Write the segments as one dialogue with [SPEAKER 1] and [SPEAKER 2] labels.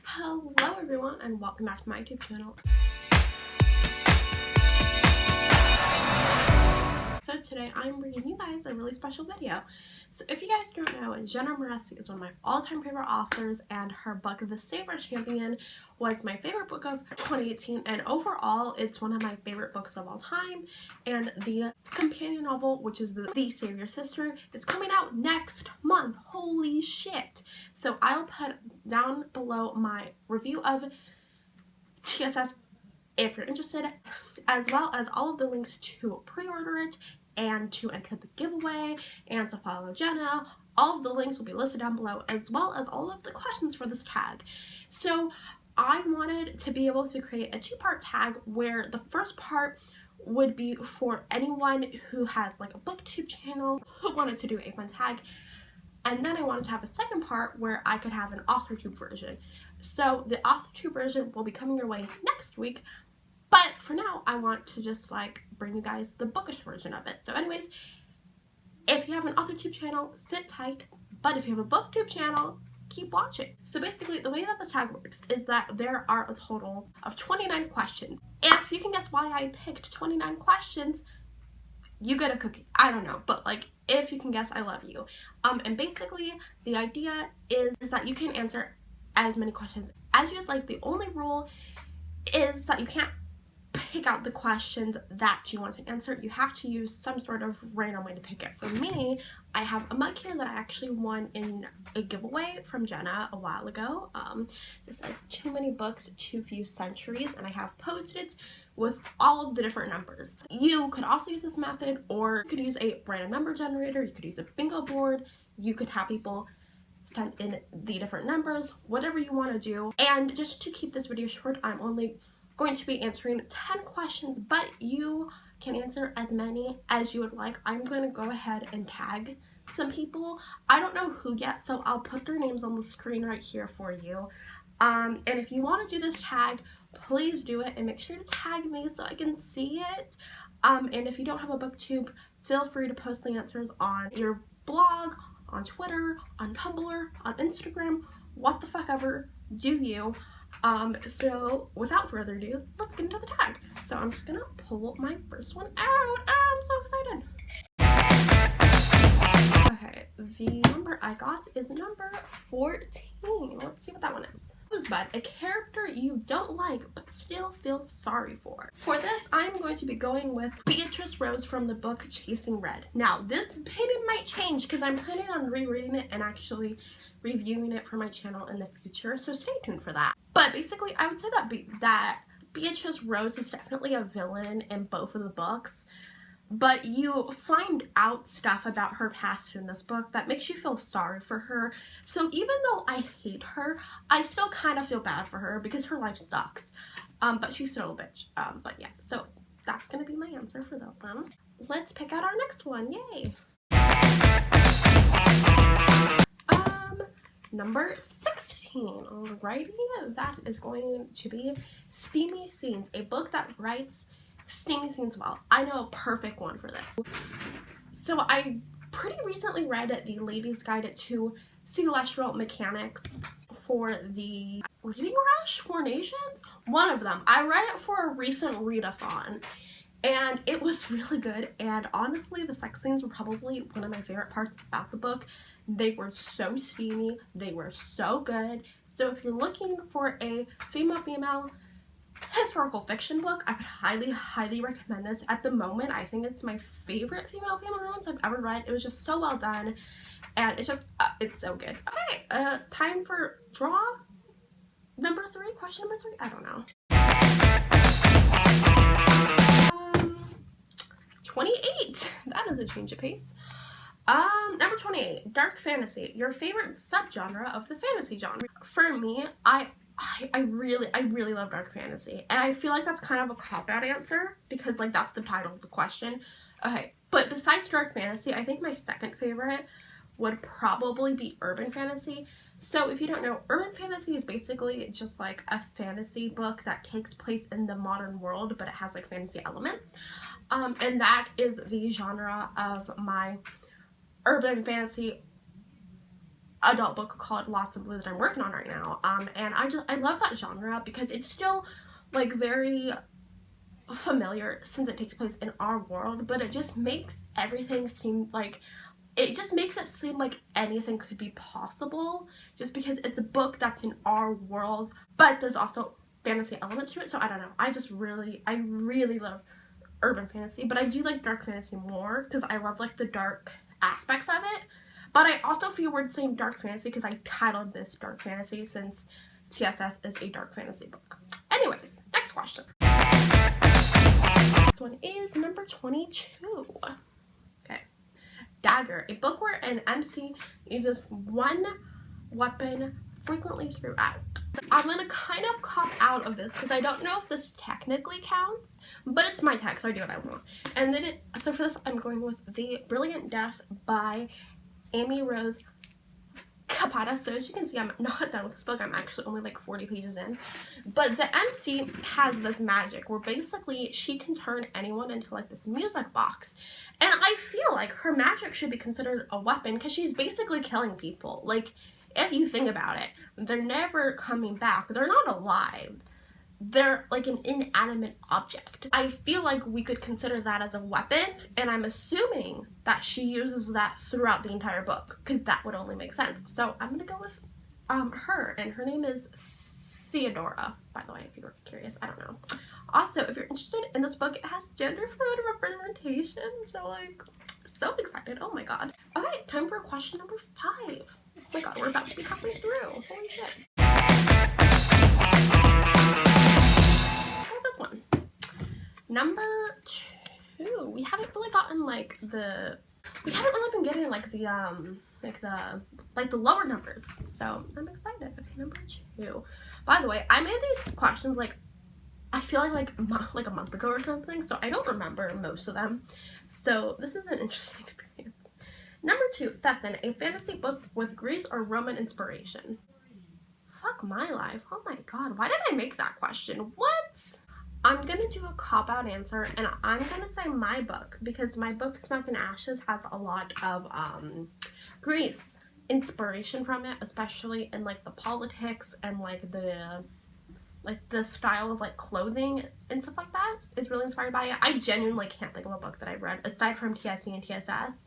[SPEAKER 1] Hello everyone and welcome back to my YouTube channel. So today I'm bringing you guys a really special video. So if you guys don't know, Jenna Links is one of my all-time favorite authors, and her book The Savior Champion was my favorite book of 2018, and overall it's one of my favorite books of all time. And the companion novel, which is The Savior Sister, is coming out next month. Holy shit. So I'll put down below my review of TSS if you're interested, as well as all of the links to pre-order it and to enter the giveaway and to follow Jenna. All of the links will be listed down below, as well as all of the questions for this tag. So I wanted to be able to create a two-part tag where the first part would be for anyone who has like a booktube channel who wanted to do a fun tag, and then I wanted to have a second part where I could have an authortube version. So the authortube version will be coming your way next week, but for now I want to just like bring you guys the bookish version of it. So anyways, if you have an authortube channel, sit tight, but if you have a booktube channel, keep watching. So basically the way that this tag works is that there are a total of 29 questions. If you can guess why I picked 29 questions, you get a cookie. I don't know, but like if you can guess, I love you. And basically the idea is that you can answer as many questions as you'd like. The only rule is that you can't pick out the questions that you want to answer. You have to use some sort of random way to pick it. For me, I have a mug here that I actually won in a giveaway from Jenna a while ago. This says too many books, too few centuries, and I have Post-its with all of the different numbers. You could also use this method, or you could use a random number generator, you could use a bingo board, you could have people send in the different numbers, whatever you want to do. And just to keep this video short, I'm only going to be answering 10 questions, but you can answer as many as you would like. I'm going to go ahead and tag some people. I don't know who yet, so I'll put their names on the screen right here for you. And if you want to do this tag, please do it and make sure to tag me so I can see it. And if you don't have a booktube, feel free to post the answers on your blog, on Twitter, on Tumblr, on Instagram, what the fuck ever, do you. So without further ado, let's get into the tag. So I'm just gonna pull my first one out. I'm so excited. Okay, the number I got is number 14. Let's see what that one is. Rosebud, a character you don't like but still feel sorry for. For this, I'm going to be going with Beatrice Rose from the book Chasing Red. Now, this opinion might change because I'm planning on rereading it and actually reviewing it for my channel in the future, so stay tuned for that. But basically, I would say that Beatrice Rose is definitely a villain in both of the books, but you find out stuff about her past in this book that makes you feel sorry for her. So even though I hate her, I still kind of feel bad for her because her life sucks. But she's still a bitch. But yeah, so that's gonna be my answer for that one. Let's pick out our next one. Yay! Number 16. Alrighty, that is going to be Steamy Scenes, a book that writes steamy scenes well. I know a perfect one for this. So I pretty recently read The Lady's Guide to Celestial Mechanics for the Reading Rush for Nations? One of them. I read it for a recent readathon, and it was really good, and honestly the sex scenes were probably one of my favorite parts about the book. They were so steamy, they were so good. So if you're looking for a female historical fiction book, I would highly recommend this. At the moment, I think it's my favorite female romance I've ever read. It was just so well done, and it's just it's so good. Okay, time for draw number 3, question number 3, I don't know. 28. That is a change of pace. Number 28, dark fantasy, your favorite subgenre of the fantasy genre. For me, I really love dark fantasy, and I feel like that's kind of a cop-out answer because like that's the title of the question. Okay, but besides dark fantasy, I think my second favorite would probably be urban fantasy. So if you don't know, urban fantasy is basically just like a fantasy book that takes place in the modern world, but it has like fantasy elements. And that is the genre of my urban fantasy adult book called Lost in Blue that I'm working on right now. And I love that genre because it's still like very familiar since it takes place in our world, but it just makes everything seem like, it just makes it seem like anything could be possible just because it's a book that's in our world, but there's also fantasy elements to it. So I don't know, I really love urban fantasy, but I do like dark fantasy more because I love like the dark aspects of it. But I also feel weird saying dark fantasy because I titled this dark fantasy since TSS is a dark fantasy book. Anyways, next question. This one is number 22. Okay. Dagger, a book where an MC uses one weapon frequently throughout. I'm gonna kind of cop out of this because I don't know if this technically counts, but it's my text, so I do what I want. And then so for this, I'm going with The Brilliant Death by Amy Rose Capata. So as you can see, I'm not done with this book. I'm actually only like 40 pages in. But the MC has this magic where basically she can turn anyone into like this music box. And I feel like her magic should be considered a weapon because she's basically killing people. Like, if you think about it, they're never coming back. They're not alive. They're like an inanimate object. I feel like we could consider that as a weapon, and I'm assuming that she uses that throughout the entire book because that would only make sense. So I'm gonna go with her, and her name is Theodora, by the way, if you were curious. I don't know. Also, if you're interested in this book, it has gender fluid representation, so like, so excited. Oh my god. Okay, time for question number 5. Oh my god, we're about to be halfway through. Holy shit. This one. Number 2. We haven't really gotten like we haven't really been getting like the lower numbers. So I'm excited. Okay, number 2. By the way, I made these questions like I feel like a month ago or something, so I don't remember most of them. So this is an interesting experience. Number 2, Thesson, a fantasy book with Greece or Roman inspiration. Fuck my life. Oh my god, why did I make that question? What? I'm gonna do a cop-out answer, and I'm gonna say my book, because my book, Smoke and Ashes, has a lot of Greece inspiration from it, especially in like the politics and like the style of like clothing and stuff like that is really inspired by it. I genuinely can't think of a book that I've read, aside from TSC and TSS,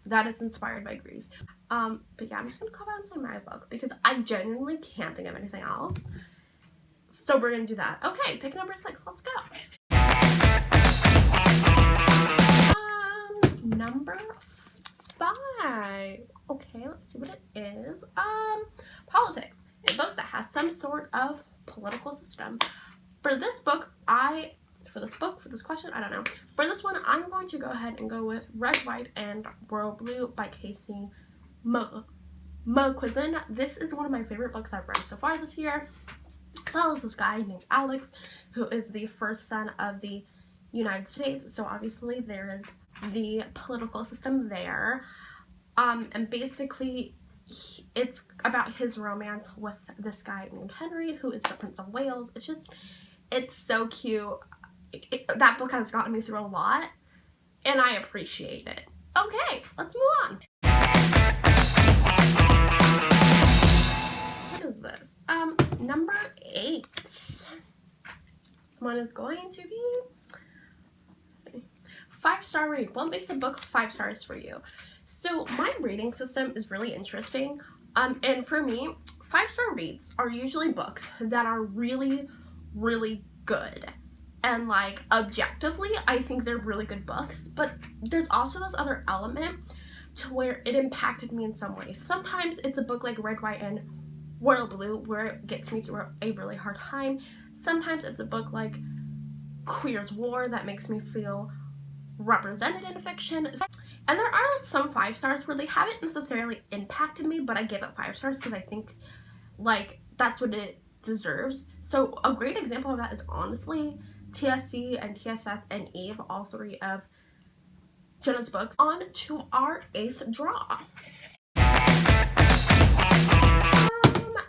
[SPEAKER 1] that is inspired by Greece. But yeah, I'm just gonna cop out and say my book because I genuinely can't think of anything else. So we're gonna do that. Okay, pick number 6. Let's go. Number 5. Okay, let's see what it is. Politics. A book that has some sort of political system. For this question, I don't know. For this one, I'm going to go ahead and go with Red, White, and Royal Blue by Casey McQuiston. This is one of my favorite books I've read so far this year. Follows this guy named Alex, who is the first son of the United States. So obviously there is the political system there. And basically it's about his romance with this guy named Henry, who is the Prince of Wales. It's so cute. That book has gotten me through a lot, and I appreciate it. Okay, let's move on. What is this? Number 8. This one is going to be 5-star read. What makes a book 5 stars for you? So my rating system is really interesting. And for me, 5-star reads are usually books that are really, really good. And like objectively, I think they're really good books, but there's also this other element to where it impacted me in some ways. Sometimes it's a book like Red, White, and Royal Blue where it gets me through a really hard time. Sometimes it's a book like Queer's War that makes me feel represented in fiction. And there are some 5 stars where they haven't necessarily impacted me, but I give it 5 stars because I think like that's what it deserves. So a great example of that is honestly TSC and TSS and Eve, all 3 of Jenna's books. On to our 8th draw.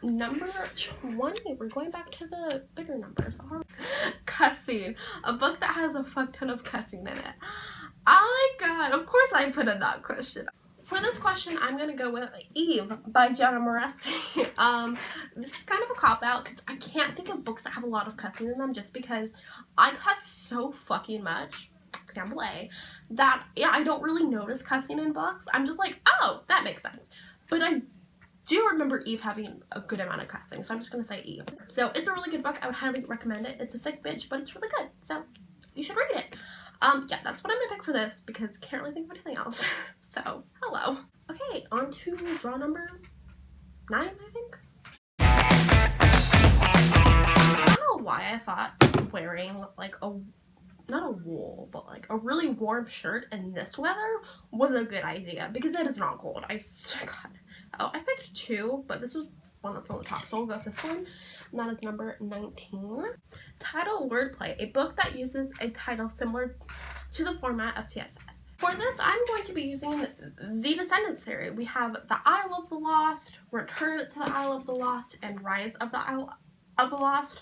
[SPEAKER 1] Number 20. We're going back to the bigger numbers. Cussing. A book that has a fuck ton of cussing in it. Oh my god. Of course I put in that question. For this question, I'm gonna go with Eve by Jenna Links. This is kind of a cop-out because I can't think of books that have a lot of cussing in them just because I cuss so fucking much, example A, that I don't really notice cussing in books. I'm just like, oh, that makes sense. But I do remember Eve having a good amount of cussing, so I'm just gonna say Eve. So it's a really good book. I would highly recommend it. It's a thick bitch, but it's really good, so you should read it. Yeah, that's what I'm gonna pick for this because I can't really think of anything else. So, hello. Okay, on to draw number 9, I think. I don't know why I thought wearing like not a wool, but like a really warm shirt in this weather was a good idea because it is not cold. I swear to God. Oh, I picked 2, but this was one that's on the top, so we'll go with this one. And that is number 19. Title Wordplay, a book that uses a title similar to the format of TSS. For this, I'm going to be using the Descendants series. We have The Isle of the Lost, Return to the Isle of the Lost, and Rise of the Isle of the Lost.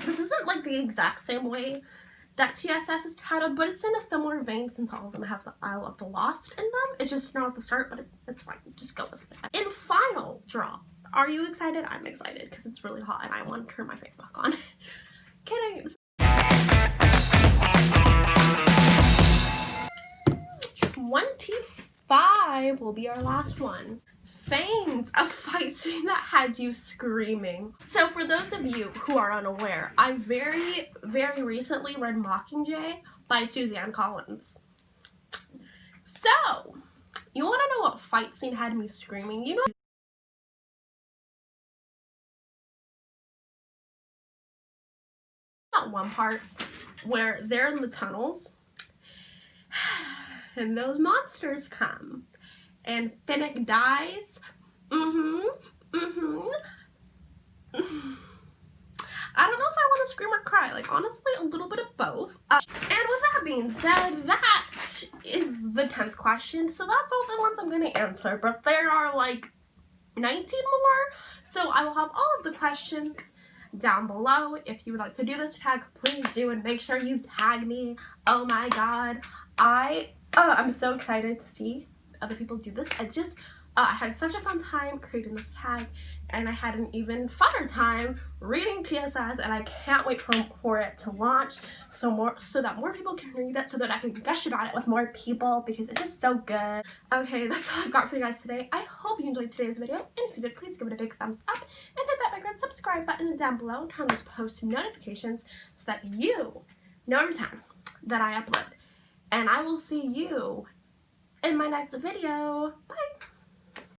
[SPEAKER 1] This isn't like the exact same way that TSS is titled, but it's in a similar vein since all of them have the Isle of the Lost in them. It's just not at the start, but it's fine. Just go with it. In final draw, are you excited? I'm excited because it's really hot and I want to turn my fan back on. Kidding. 25 will be our last one. Fangs, a fight scene that had you screaming. So for those of you who are unaware, I very recently read Mockingjay by Suzanne Collins. So, you want to know what fight scene had me screaming? You know that one part where they're in the tunnels and those monsters come and Finnick dies. I don't know if I want to scream or cry. Like, honestly, a little bit of both. And with that being said, that is the 10th question. So that's all the ones I'm going to answer. But there are like 19 more. So I will have all of the questions down below. If you would like to do this tag, please do. And make sure you tag me. Oh my God. I'm so excited to see other people do this. I had such a fun time creating this tag, and I had an even funner time reading TSS, and I can't wait for it to launch so that more people can read it, so that I can gush about it with more people because it's just so good. Okay, that's all I've got for you guys today. I hope you enjoyed today's video, and if you did, please give it a big thumbs up and hit that big red subscribe button down below and turn on those post notifications so that you know every time that I upload. And I will see you in my next video. Bye!